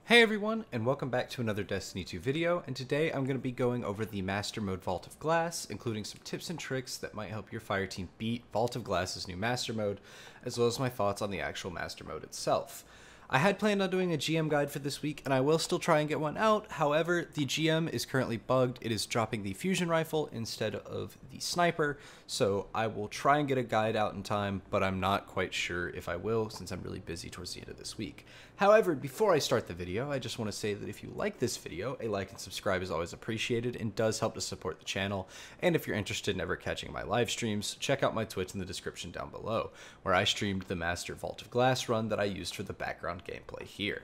Hey everyone, and welcome back to another Destiny 2 video, and today I'm going to be going over the Master Mode Vault of Glass, including some tips and tricks that might help your Fireteam beat Vault of Glass's new Master Mode, as well as my thoughts on the actual Master Mode itself. I had planned on doing a GM guide for this week, and I will still try and get one out. However, the GM is currently bugged. It is dropping the fusion rifle instead of the sniper, so I will try and get a guide out in time, but I'm not quite sure if I will since I'm really busy towards the end of this week. However, before I start the video, I just want to say that if you like this video, a like and subscribe is always appreciated and does help to support the channel. And if you're interested in ever catching my live streams, check out my Twitch in the description down below, where I streamed the Master Vault of Glass run that I used for the background gameplay here.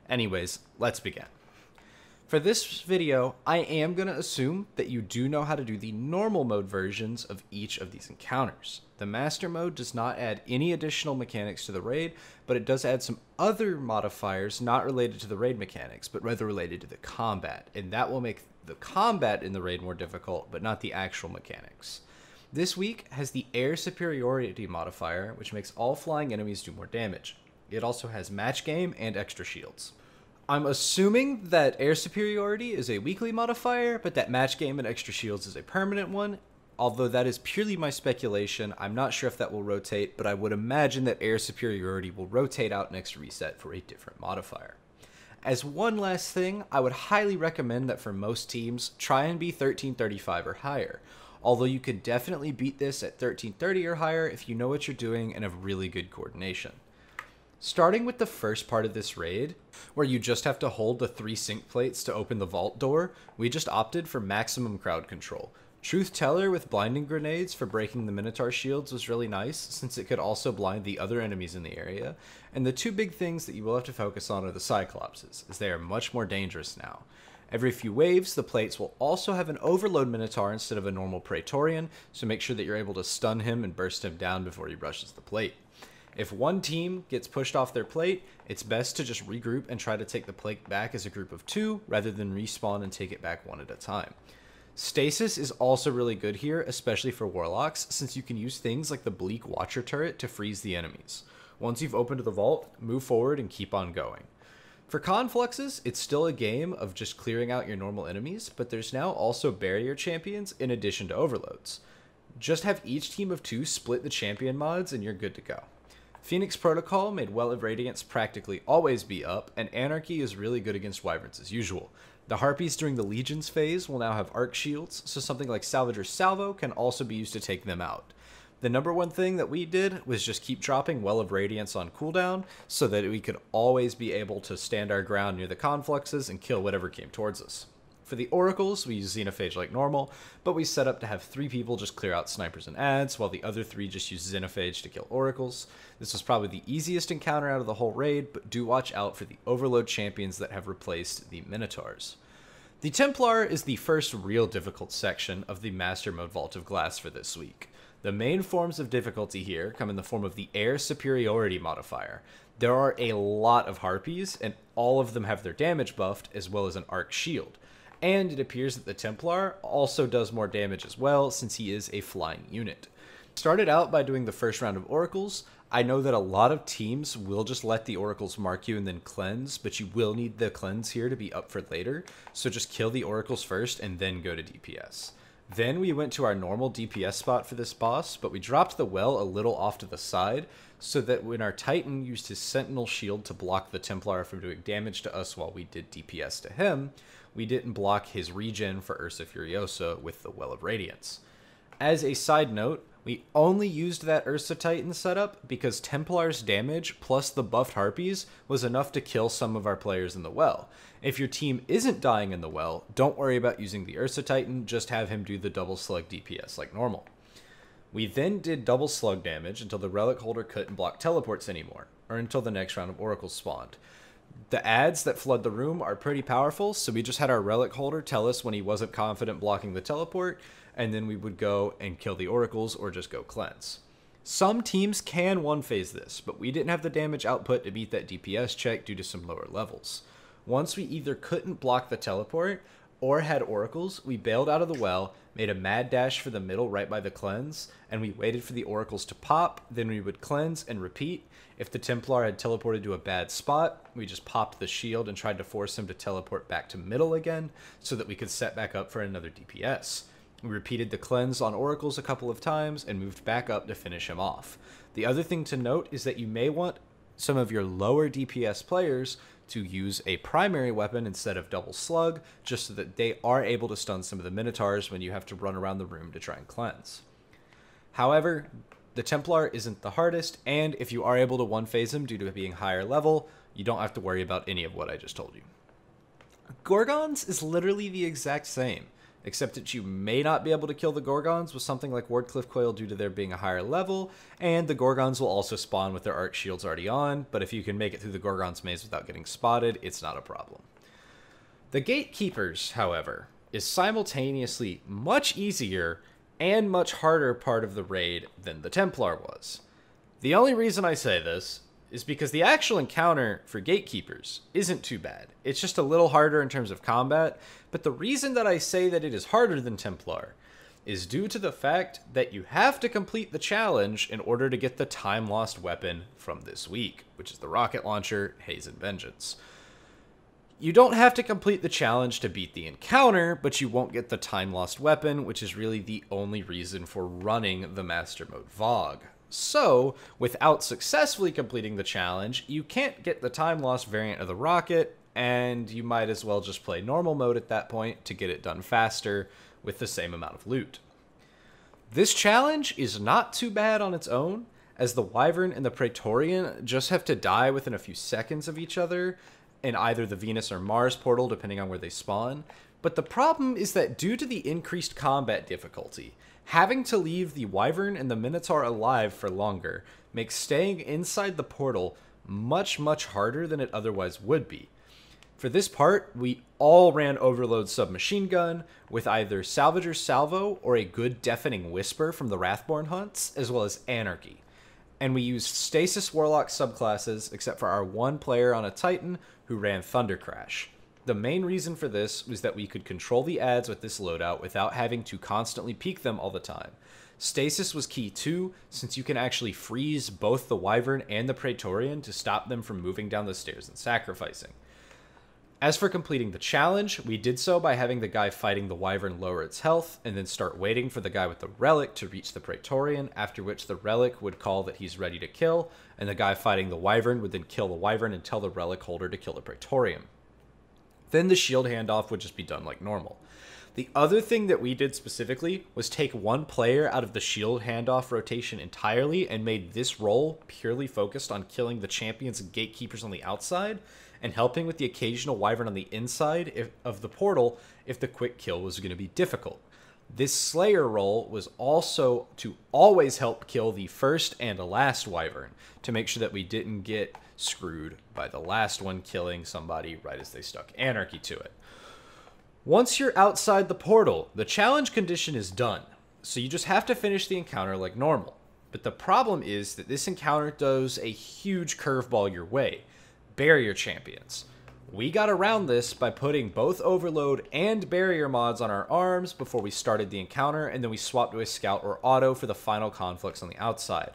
Anyways, let's begin. For this video, I am going to assume that you do know how to do the normal mode versions of each of these encounters. The Master Mode does not add any additional mechanics to the raid, but it does add some other modifiers not related to the raid mechanics, but rather related to the combat, and that will make the combat in the raid more difficult, but not the actual mechanics. This week has the Air Superiority modifier, which makes all flying enemies do more damage. It also has match game and extra shields. I'm assuming that Air Superiority is a weekly modifier, but that match game and extra shields is a permanent one. Although that is purely my speculation, I'm not sure if that will rotate, but I would imagine that Air Superiority will rotate out next reset for a different modifier. As one last thing, I would highly recommend that for most teams, try and be 1335 or higher. Although you could definitely beat this at 1330 or higher if you know what you're doing and have really good coordination. Starting with the first part of this raid, where you just have to hold the 3 sync plates to open the vault door, we just opted for maximum crowd control. Truth Teller with blinding grenades for breaking the Minotaur shields was really nice, since it could also blind the other enemies in the area, and the two big things that you will have to focus on are the Cyclopses, as they are much more dangerous now. Every few waves, the plates will also have an overload Minotaur instead of a normal Praetorian, so make sure that you're able to stun him and burst him down before he rushes the plate. If one team gets pushed off their plate, it's best to just regroup and try to take the plate back as a group of 2, rather than respawn and take it back one at a time. Stasis is also really good here, especially for Warlocks, since you can use things like the Bleak Watcher turret to freeze the enemies. Once you've opened the vault, move forward and keep on going. For Confluxes, it's still a game of just clearing out your normal enemies, but there's now also barrier champions in addition to overloads. Just have each team of 2 split the champion mods and you're good to go. Phoenix Protocol made Well of Radiance practically always be up, and Anarchy is really good against Wyverns as usual. The Harpies during the Legions phase will now have arc shields, so something like Salvager's Salvo can also be used to take them out. The number one thing that we did was just keep dropping Well of Radiance on cooldown, so that we could always be able to stand our ground near the Confluxes and kill whatever came towards us. For the Oracles, we use Xenophage like normal, but we set up to have 3 people just clear out snipers and adds, while the other 3 just use Xenophage to kill Oracles. This was probably the easiest encounter out of the whole raid, but do watch out for the Overload champions that have replaced the Minotaurs. The Templar is the first real difficult section of the Master Mode Vault of Glass for this week. The main forms of difficulty here come in the form of the Air Superiority modifier. There are a lot of Harpies, and all of them have their damage buffed, as well as an arc shield. And it appears that the Templar also does more damage as well, since he is a flying unit. Started out by doing the first round of Oracles. I know that a lot of teams will just let the Oracles mark you and then cleanse, but you will need the cleanse here to be up for later, so just kill the Oracles first and then go to DPS. Then we went to our normal DPS spot for this boss, but we dropped the well a little off to the side, so that when our Titan used his Sentinel shield to block the Templar from doing damage to us while we did DPS to him, we didn't block his regen for Ursa Furiosa with the Well of Radiance. As a side note, we only used that Ursa Titan setup because Templar's damage plus the buffed Harpies was enough to kill some of our players in the well. If your team isn't dying in the well, don't worry about using the Ursa Titan, just have him do the double slug DPS like normal. We then did double slug damage until the Relic Holder couldn't block teleports anymore, or until the next round of Oracles spawned. The adds that flood the room are pretty powerful, so we just had our Relic Holder tell us when he wasn't confident blocking the teleport, and then we would go and kill the Oracles or just go cleanse. Some teams can one-phase this, but we didn't have the damage output to beat that DPS check due to some lower levels. Once we either couldn't block the teleport, or had oracles, we bailed out of the well, made a mad dash for the middle right by the cleanse, and we waited for the oracles to pop, then we would cleanse and repeat. If the Templar had teleported to a bad spot, we just popped the shield and tried to force him to teleport back to middle again so that we could set back up for another DPS. We repeated the cleanse on oracles a couple of times and moved back up to finish him off. The other thing to note is that you may want some of your lower DPS players to use a primary weapon instead of double slug, just so that they are able to stun some of the Minotaurs when you have to run around the room to try and cleanse. However, the Templar isn't the hardest, and if you are able to one-phase him due to being higher level, you don't have to worry about any of what I just told you. Gorgonz is literally the exact same, except that you may not be able to kill the Gorgonz with something like Wardcliff Coil due to their being a higher level, and the Gorgonz will also spawn with their arc shields already on, but if you can make it through the Gorgonz maze without getting spotted, it's not a problem. The Gatekeepers, however, is simultaneously much easier and much harder part of the raid than the Templar was. The only reason I say this is because the actual encounter for Gatekeepers isn't too bad. It's just a little harder in terms of combat, but the reason that I say that it is harder than Templar is due to the fact that you have to complete the challenge in order to get the time-lost weapon from this week, which is the rocket launcher, Haze and Vengeance. You don't have to complete the challenge to beat the encounter, but you won't get the time-lost weapon, which is really the only reason for running the Master Mode VOG. So, without successfully completing the challenge, you can't get the time-lost variant of the rocket, and you might as well just play normal mode at that point to get it done faster with the same amount of loot. This challenge is not too bad on its own, as the Wyvern and the Praetorian just have to die within a few seconds of each other, in either the Venus or Mars portal, depending on where they spawn. But the problem is that due to the increased combat difficulty, having to leave the Wyvern and the Minotaur alive for longer makes staying inside the portal much, much harder than it otherwise would be. For this part, we all ran Overload Submachine Gun with either Salvager's Salvo or a good Deafening Whisper from the Wrathborn hunts, as well as Anarchy. And we used Stasis Warlock subclasses, except for our one player on a Titan who ran Thunder Crash. The main reason for this was that we could control the adds with this loadout without having to constantly peek them all the time. Stasis was key too, since you can actually freeze both the Wyvern and the Praetorian to stop them from moving down the stairs and sacrificing. As for completing the challenge, we did so by having the guy fighting the Wyvern lower its health, and then start waiting for the guy with the Relic to reach the Praetorian, after which the Relic would call that he's ready to kill, and the guy fighting the Wyvern would then kill the Wyvern and tell the Relic holder to kill the Praetorian. Then the shield handoff would just be done like normal. The other thing that we did specifically was take one player out of the shield handoff rotation entirely and made this role purely focused on killing the champions and gatekeepers on the outside and helping with the occasional Wyvern on the inside of the portal if the quick kill was going to be difficult. This Slayer role was also to always help kill the first and last Wyvern to make sure that we didn't get screwed by the last one killing somebody right as they stuck Anarchy to it. Once you're outside the portal, the challenge condition is done, so you just have to finish the encounter like normal. But the problem is that this encounter does a huge curveball your way. Barrier champions. We got around this by putting both Overload and Barrier mods on our arms before we started the encounter, and then we swapped to a Scout or Auto for the final conflicts on the outside.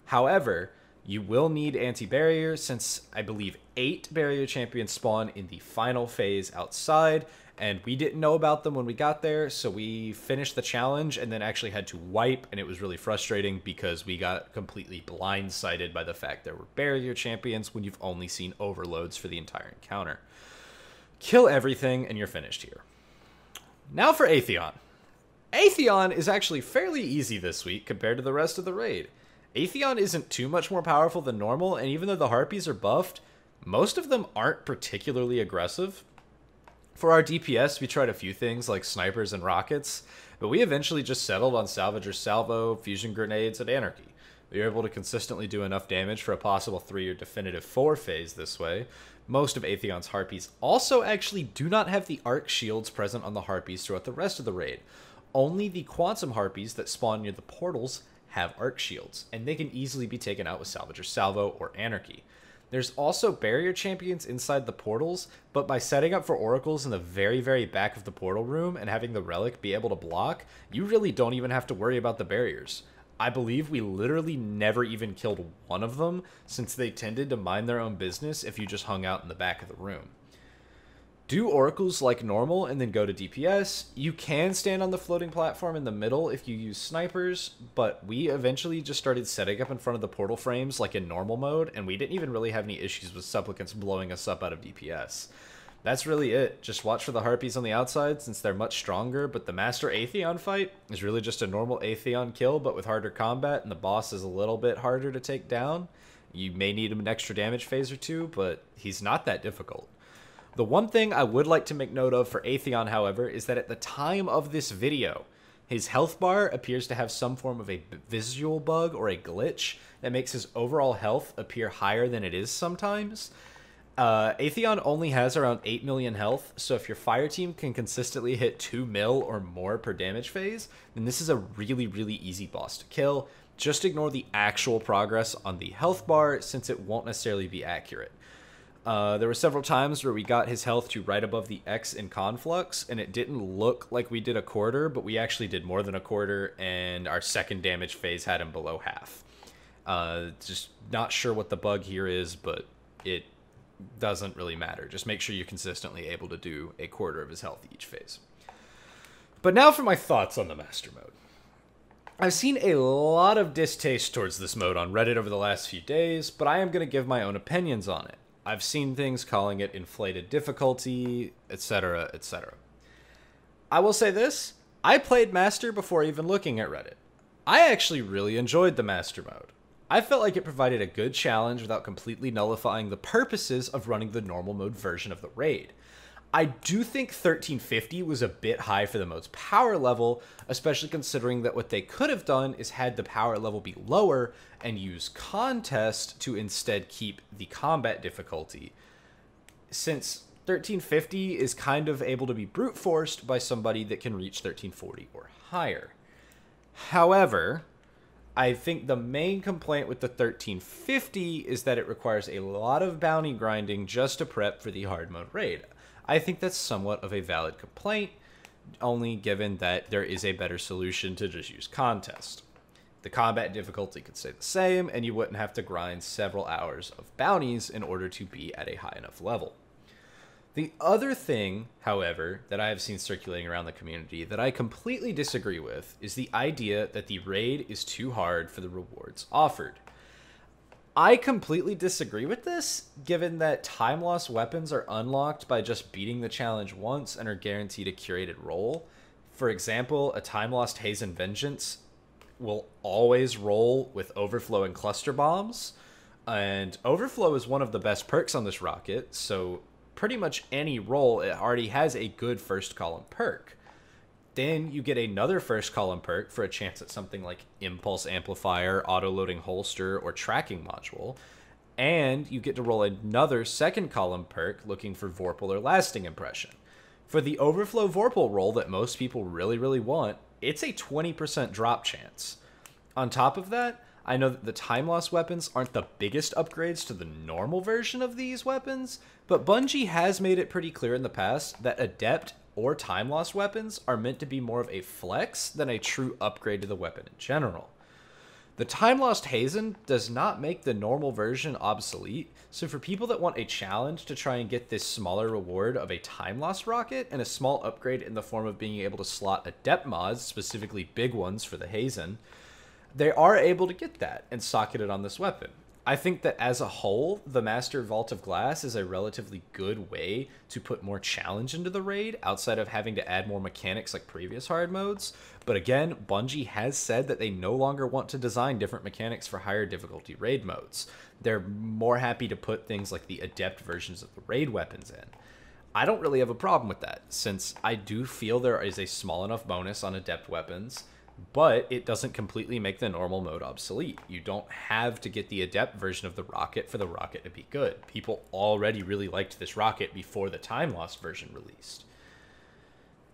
However, you will need anti-barrier since I believe 8 barrier champions spawn in the final phase outside, and we didn't know about them when we got there, so we finished the challenge and then actually had to wipe, and it was really frustrating because we got completely blindsided by the fact there were barrier champions when you've only seen overloads for the entire encounter. Kill everything and you're finished here. Now for Atheon. Atheon is actually fairly easy this week compared to the rest of the raid. Atheon isn't too much more powerful than normal, and even though the Harpies are buffed, most of them aren't particularly aggressive. For our DPS, we tried a few things like snipers and rockets, but we eventually just settled on Salvager's Salvo, Fusion Grenades, and Anarchy. We were able to consistently do enough damage for a possible 3 or definitive 4 phase this way. Most of Atheon's Harpies also actually do not have the arc shields present on the Harpies throughout the rest of the raid. Only the Quantum Harpies that spawn near the portals have arc shields, and they can easily be taken out with Salvager's Salvo or Anarchy. There's also barrier champions inside the portals, but by setting up for oracles in the very, very back of the portal room and having the relic be able to block, you really don't even have to worry about the barriers. I believe we literally never even killed one of them, since they tended to mind their own business if you just hung out in the back of the room. Do oracles like normal and then go to DPS. You can stand on the floating platform in the middle if you use snipers, but we eventually just started setting up in front of the portal frames like in normal mode, and we didn't even really have any issues with supplicants blowing us up out of DPS. That's really it. Just watch for the harpies on the outside since they're much stronger, but the Master Atheon fight is really just a normal Atheon kill, but with harder combat, and the boss is a little bit harder to take down. You may need an extra damage phase or two, but he's not that difficult. The one thing I would like to make note of for Atheon, however, is that at the time of this video, his health bar appears to have some form of a visual bug or a glitch that makes his overall health appear higher than it is sometimes. Atheon only has around 8 million health, so if your Fireteam can consistently hit 2 mil or more per damage phase, then this is a really, really easy boss to kill. Just ignore the actual progress on the health bar since it won't necessarily be accurate. There were several times where we got his health to right above the X in Conflux, and it didn't look like we did a quarter, but we actually did more than a quarter, and our second damage phase had him below half. Just not sure what the bug here is, but it doesn't really matter. Just make sure you're consistently able to do a quarter of his health each phase. But now for my thoughts on the Master Mode. I've seen a lot of distaste towards this mode on Reddit over the last few days, but I am going to give my own opinions on it. I've seen things calling it inflated difficulty, etc., etc. I will say this, I played Master before even looking at Reddit. I actually really enjoyed the Master Mode. I felt like it provided a good challenge without completely nullifying the purposes of running the normal mode version of the raid. I do think 1350 was a bit high for the mode's power level, especially considering that what they could have done is had the power level be lower and use contest to instead keep the combat difficulty, since 1350 is kind of able to be brute forced by somebody that can reach 1340 or higher. However, I think the main complaint with the 1350 is that it requires a lot of bounty grinding just to prep for the hard mode raid. I think that's somewhat of a valid complaint, only given that there is a better solution to just use contest. The combat difficulty could stay the same, and you wouldn't have to grind several hours of bounties in order to be at a high enough level. The other thing, however, that I have seen circulating around the community that I completely disagree with is the idea that the raid is too hard for the rewards offered. I completely disagree with this, given that time loss weapons are unlocked by just beating the challenge once and are guaranteed a curated roll. For example, a time lost Hazen Vengeance will always roll with Overflow and Cluster Bombs, and Overflow is one of the best perks on this rocket, so pretty much any roll, it already has a good first column perk. Then you get another first column perk for a chance at something like Impulse Amplifier, Auto-Loading Holster, or Tracking Module. And you get to roll another second column perk looking for Vorpal or Lasting Impression. For the Overflow Vorpal roll that most people really, really want, it's a 20% drop chance. On top of that, I know that the time loss weapons aren't the biggest upgrades to the normal version of these weapons, but Bungie has made it pretty clear in the past that Adept or time loss weapons are meant to be more of a flex than a true upgrade to the weapon in general. The time lost Hazen does not make the normal version obsolete, so for people that want a challenge to try and get this smaller reward of a time loss rocket and a small upgrade in the form of being able to slot Adept mods, specifically big ones for the Hazen, they are able to get that and socket it on this weapon. I think that as a whole, the Master Vault of Glass is a relatively good way to put more challenge into the raid outside of having to add more mechanics like previous hard modes. But again, Bungie has said that they no longer want to design different mechanics for higher difficulty raid modes. They're more happy to put things like the Adept versions of the raid weapons in. I don't really have a problem with that, since I do feel there is a small enough bonus on Adept weapons, but it doesn't completely make the normal mode obsolete. You don't have to get the Adept version of the rocket for the rocket to be good. People already really liked this rocket before the time lost version released.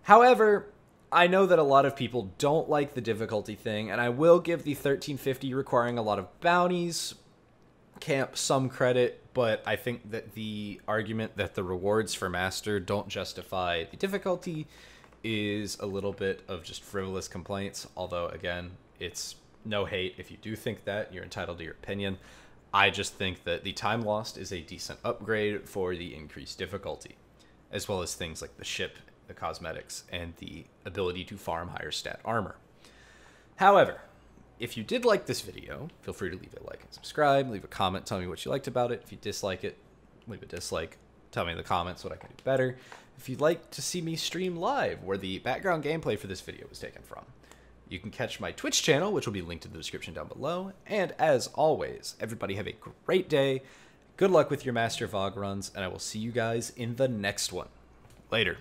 However, I know that a lot of people don't like the difficulty thing, and I will give the 1350 requiring a lot of bounties camp some credit, but I think that the argument that the rewards for Master don't justify the difficulty is a little bit of just frivolous complaints, although, again, it's no hate. If you do think that, you're entitled to your opinion. I just think that the time lost is a decent upgrade for the increased difficulty, as well as things like the ship, the cosmetics, and the ability to farm higher stat armor. However, if you did like this video, feel free to leave a like and subscribe, leave a comment, tell me what you liked about it. If you dislike it, leave a dislike, tell me in the comments what I can do better. If you'd like to see me stream live, where the background gameplay for this video was taken from, you can catch my Twitch channel, which will be linked in the description down below. And as always, everybody have a great day, good luck with your Master Vog runs, and I will see you guys in the next one. Later.